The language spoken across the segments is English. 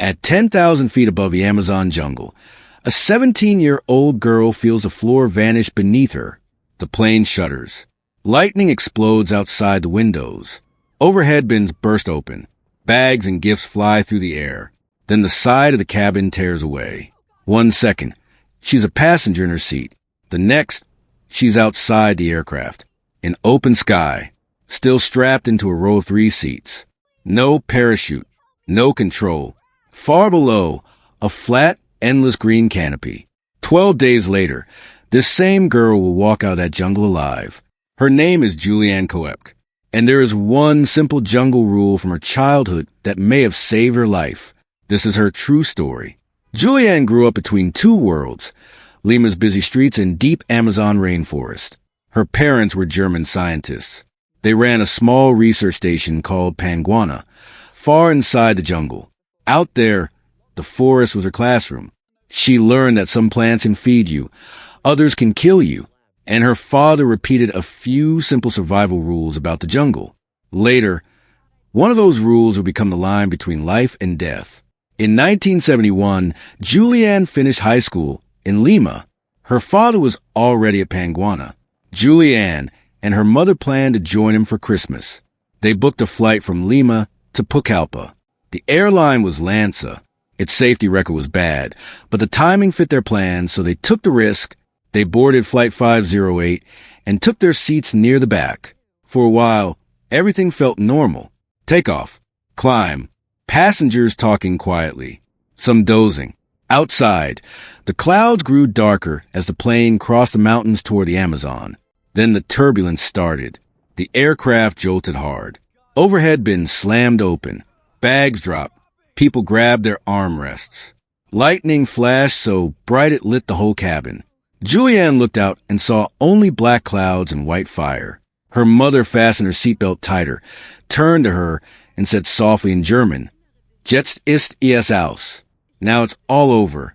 At 10,000 feet above the Amazon jungle, a 17-year-old girl feels the floor vanish beneath her. The plane shudders. Lightning explodes outside the windows. Overhead bins burst open. Bags and gifts fly through the air. Then the side of the cabin tears away. 1 second, she's a passenger in her seat. The next, she's outside the aircraft, in open sky, still strapped into a row of 3 seats. No parachute, no control. Far below, a flat, endless green canopy. 12 days later, this same girl will walk out of that jungle alive. Her name is Juliane Koepcke, and there is one simple jungle rule from her childhood that may have saved her life. This is her true story. Juliane grew up between 2 worlds, Lima's busy streets and deep Amazon rainforest. Her parents were German scientists. They ran a small research station called Panguana, far inside the jungle. Out there, the forest was her classroom. She learned that some plants can feed you, others can kill you, and her father repeated a few simple survival rules about the jungle. Later, one of those rules would become the line between life and death. In 1971, Juliane finished high school in Lima. Her father was already at Panguana. Juliane and her mother planned to join him for Christmas. They booked a flight from Lima to Pucallpa. The airline was LANSA. Its safety record was bad, but the timing fit their plans, so they took the risk. They boarded Flight 508 and took their seats near the back. For a while, everything felt normal. Takeoff, climb, passengers talking quietly, some dozing. Outside, the clouds grew darker as the plane crossed the mountains toward the Amazon. Then the turbulence started. The aircraft jolted hard. Overhead bins slammed open. Bags dropped. People grabbed their armrests. Lightning flashed so bright it lit the whole cabin. Juliane looked out and saw only black clouds and white fire. Her mother fastened her seatbelt tighter, turned to her, and said softly in German, "Jetzt ist es aus." Now it's all over.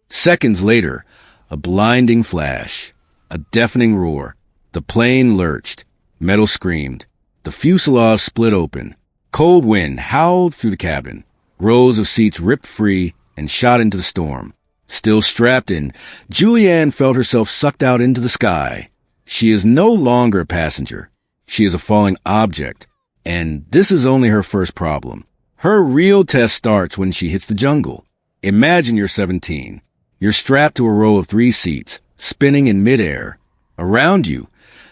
Seconds later, a blinding flash, a deafening roar. The plane lurched. Metal screamed. The fuselage split open. Cold wind howled through the cabin. Rows of seats ripped free and shot into the storm. Still strapped in, Juliane felt herself sucked out into the sky. She is no longer a passenger. She is a falling object. And this is only her first problem. Her real test starts when she hits the jungle. Imagine you're 17. You're strapped to a row of 3 seats, spinning in midair. Around you,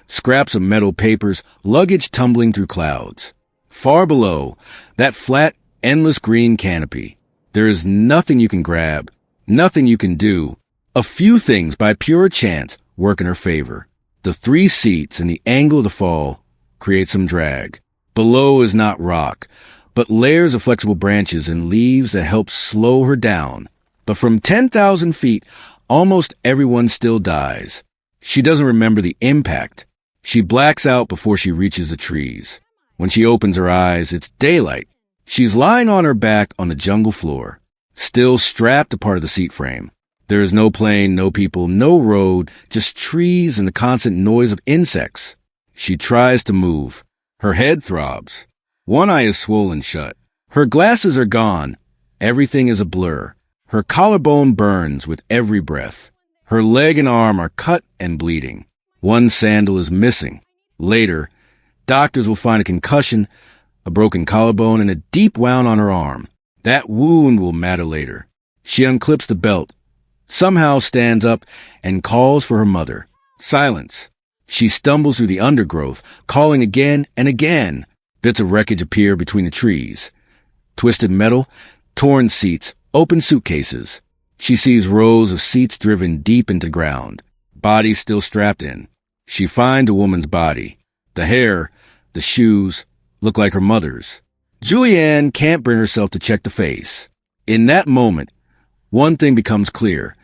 scraps of metal papers, luggage tumbling through clouds. Far below, that flat, endless green canopy. There is nothing you can grab, nothing you can do. A few things, by pure chance, work in her favor. The 3 seats and the angle of the fall create some drag. Below is not rock, but layers of flexible branches and leaves that help slow her down. But from 10,000 feet, almost everyone still dies. She doesn't remember the impact. She blacks out before she reaches the trees. When she opens her eyes, it's daylight. She's lying on her back on the jungle floor, still strapped to part of the seat frame. There is no plane, no people, no road, just trees and the constant noise of insects. She tries to move. Her head throbs. One eye is swollen shut. Her glasses are gone. Everything is a blur. Her collarbone burns with every breath. Her leg and arm are cut and bleeding. One sandal is missing. Later, doctors will find a concussion, a broken collarbone, and a deep wound on her arm. That wound will matter later. She unclips the belt, somehow stands up, and calls for her mother. Silence. She stumbles through the undergrowth, calling again and again. Bits of wreckage appear between the trees. Twisted metal, torn seats, open suitcases. She sees rows of seats driven deep into the ground. Bodies still strapped in. She finds a woman's body. The hair, the shoes, look like her mother's. Juliane can't bring herself to check the face. In that moment, one thing becomes clear.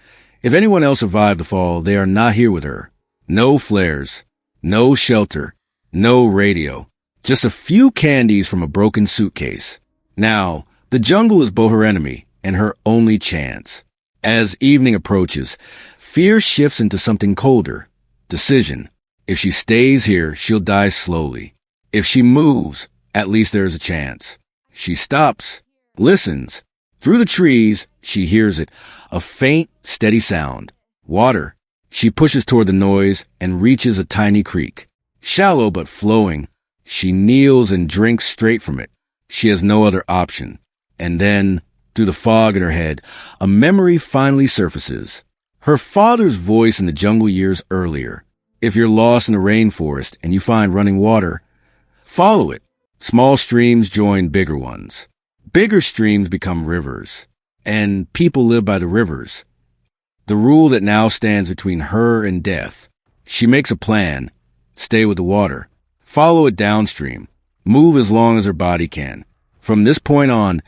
If anyone else survived the fall, they are not here with her. No flares, no shelter, no radio. Just a few candies from a broken suitcase. Now, the jungle is both her enemy and her only chance. As evening approaches, fear shifts into something colder. Decision. If she stays here, she'll die slowly. If she moves, at least there is a chance. She stops, listens. Through the trees, she hears it, a faint, steady sound. Water. She pushes toward the noise and reaches a tiny creek. Shallow but flowing. She kneels and drinks straight from it. She has no other option. And then, through the fog in her head, a memory finally surfaces. Her father's voice in the jungle years earlier. If you're lost in the rainforest and you find running water, follow it. Small streams join bigger ones. Bigger streams become rivers. And people live by the rivers. The rule that now stands between her and death. She makes a plan. Stay with the water. Follow it downstream. Move as long as her body can. From this point on,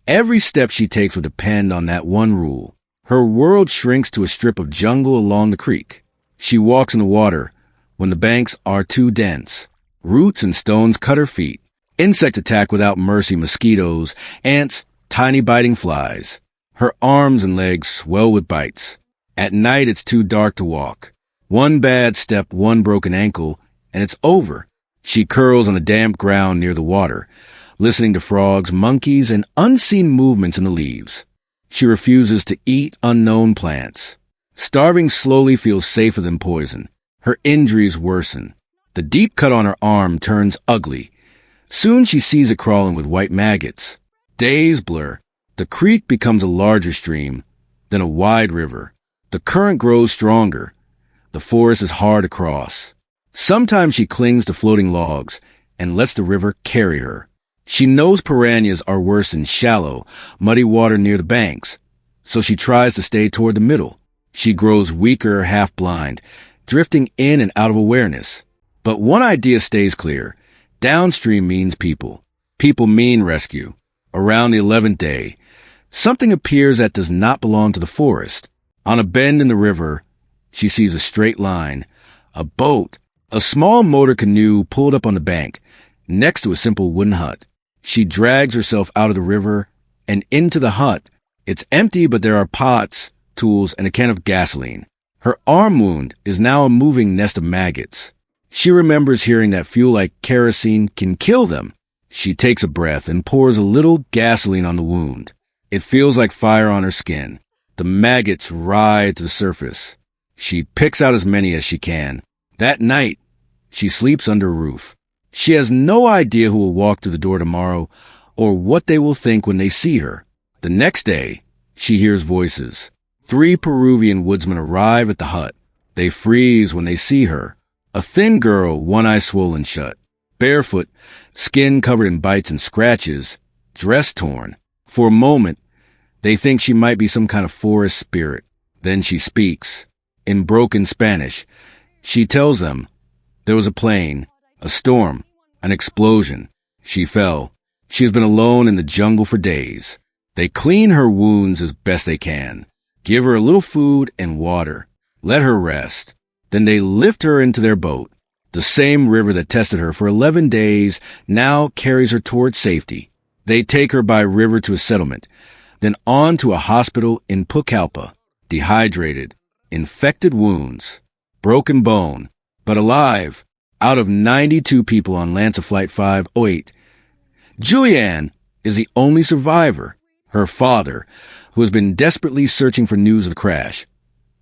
every step she takes will depend on that one rule. Her world shrinks to a strip of jungle along the creek. She walks in the water when the banks are too dense. Roots and stones cut her feet. Insect attack without mercy, mosquitoes, ants, tiny biting flies. Her arms and legs swell with bites. At night, it's too dark to walk. One bad step, one broken ankle, and it's over. She curls on the damp ground near the water, listening to frogs, monkeys, and unseen movements in the leaves. She refuses to eat unknown plants. Starving slowly feels safer than poison. Her injuries worsen. The deep cut on her arm turns ugly. Soon she sees it crawling with white maggots. Days blur. The creek becomes a larger stream, then a wide river. The current grows stronger. The forest is hard to cross. Sometimes she clings to floating logs and lets the river carry her. She knows piranhas are worse in shallow, muddy water near the banks, so she tries to stay toward the middle. She grows weaker, half blind, drifting in and out of awareness. But one idea stays clear. Downstream means people. People mean rescue. Around the 11th day, something appears that does not belong to the forest. On a bend in the river, she sees a straight line, a boat, a small motor canoe pulled up on the bank, next to a simple wooden hut. She drags herself out of the river and into the hut. It's empty, but there are pots, tools, and a can of gasoline. Her arm wound is now a moving nest of maggots. She remembers hearing that fuel like kerosene can kill them. She takes a breath and pours a little gasoline on the wound. It feels like fire on her skin. The maggots rise to the surface. She picks out as many as she can. That night, she sleeps under a roof. She has no idea who will walk through the door tomorrow or what they will think when they see her. The next day, she hears voices. 3 Peruvian woodsmen arrive at the hut. They freeze when they see her. A thin girl, one eye swollen shut. Barefoot, skin covered in bites and scratches, dress torn. For a moment, they think she might be some kind of forest spirit. Then she speaks. In broken Spanish, she tells them there was a plane, a storm, an explosion. She fell. She has been alone in the jungle for days. They clean her wounds as best they can. Give her a little food and water. Let her rest. Then they lift her into their boat. The same river that tested her for 11 days now carries her toward safety. They take her by river to a settlement, then on to a hospital in Pucallpa. Dehydrated, infected wounds, broken bone, but alive. Out of 92 people on LANSA Flight 508, Juliane is the only survivor. Her father, who has been desperately searching for news of the crash,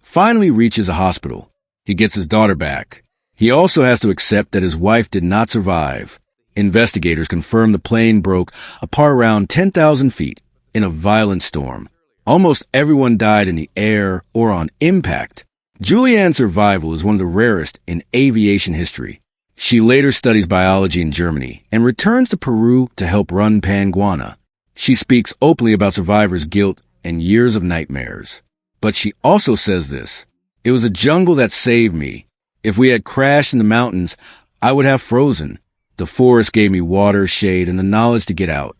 finally reaches a hospital. He gets his daughter back. He also has to accept that his wife did not survive. Investigators confirm the plane broke apart around 10,000 feet in a violent storm. Almost everyone died in the air or on impact. Juliane's survival is one of the rarest in aviation history. She later studies biology in Germany and returns to Peru to help run Panguana. She speaks openly about survivors' guilt and years of nightmares. But she also says this: "It was a jungle that saved me. If we had crashed in the mountains, I would have frozen. The forest gave me water, shade, and the knowledge to get out."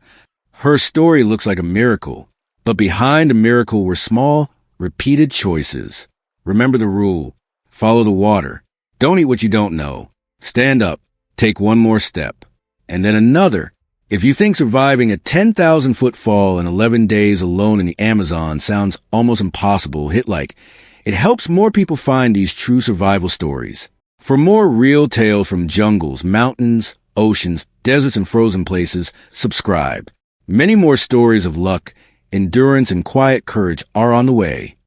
Her story looks like a miracle, but behind the miracle were small, repeated choices. Remember the rule. Follow the water. Don't eat what you don't know. Stand up. Take one more step. And then another. If you think surviving a 10,000-foot fall in 11 days alone in the Amazon sounds almost impossible, hit like. It helps more people find these true survival stories. For more real tales from jungles, mountains, oceans, deserts, and frozen places, subscribe. Many more stories of luck, endurance and quiet courage are on the way.